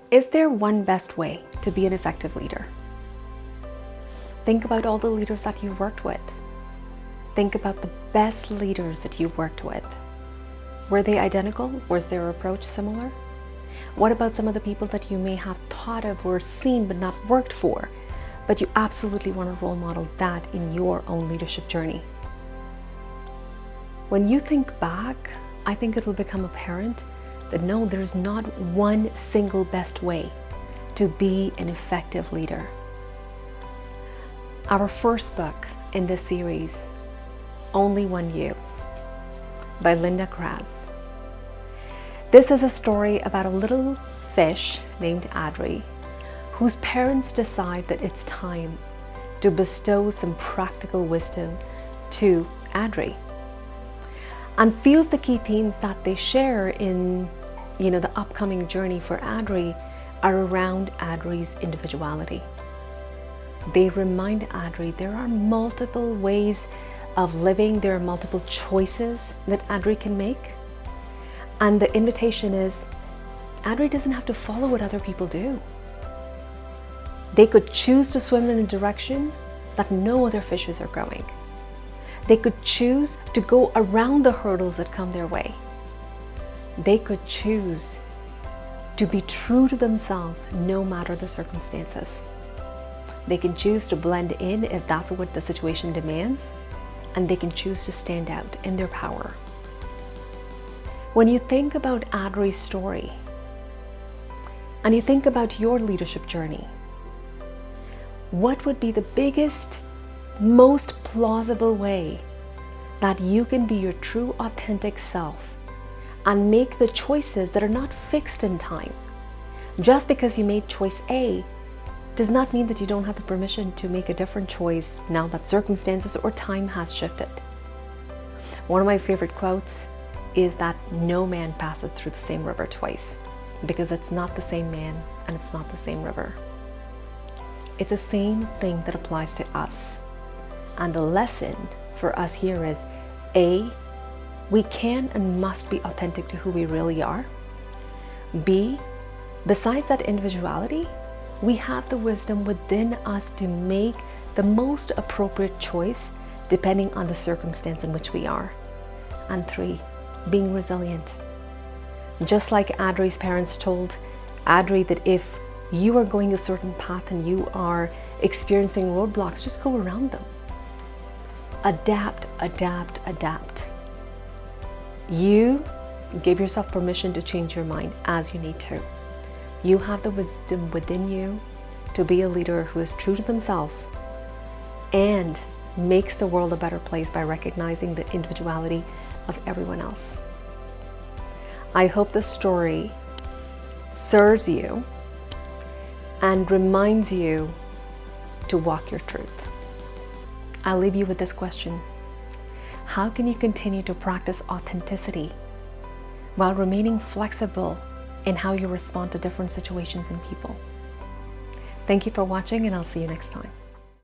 Is there one best way to be an effective leader? Think about all the leaders that you've worked with. Think about the best leaders that you've worked with. Were they identical? Was their approach similar? What about some of the people that you may have thought of or seen but not worked for, but you absolutely want to role model that in your own leadership journey? When you think back, I think it will become apparent that no, there's not one single best way to be an effective leader. Our first book in this series, Only One You, by Kranz. This is a story about a little fish named Adri, whose parents decide that it's time to bestow some practical wisdom to Adri. And few of the key themes that they share in the upcoming journey for Adri are around Adri's individuality. They remind Adri there are multiple ways of living, there are multiple choices that Adri can make. And the invitation is, Adri doesn't have to follow what other people do. They could choose to swim in a direction that no other fishes are going. They could choose to go around the hurdles that come their way. They could choose to be true to themselves no matter the circumstances. They can choose to blend in if that's what the situation demands, and they can choose to stand out in their power. When you think about Adri's story, and you think about your leadership journey, what would be the biggest, most plausible way that you can be your true, authentic self and make the choices that are not fixed in time? Just because you made choice A does not mean that you don't have the permission to make a different choice now that circumstances or time has shifted. One of my favorite quotes is that no man passes through the same river twice, because it's not the same man and it's not the same river. It's the same thing that applies to us. And the lesson for us here is A, we can and must be authentic to who we really are. B, besides that individuality, we have the wisdom within us to make the most appropriate choice depending on the circumstance in which we are. And 3, being resilient. Just like Adri's parents told Adri that if you are going a certain path and you are experiencing roadblocks, just go around them. Adapt, adapt, adapt. You give yourself permission to change your mind as you need to. You have the wisdom within you to be a leader who is true to themselves and makes the world a better place by recognizing the individuality of everyone else. I hope the story serves you and reminds you to walk your truth. I'll leave you with this question. How can you continue to practice authenticity while remaining flexible in how you respond to different situations and people? Thank you for watching, and I'll see you next time.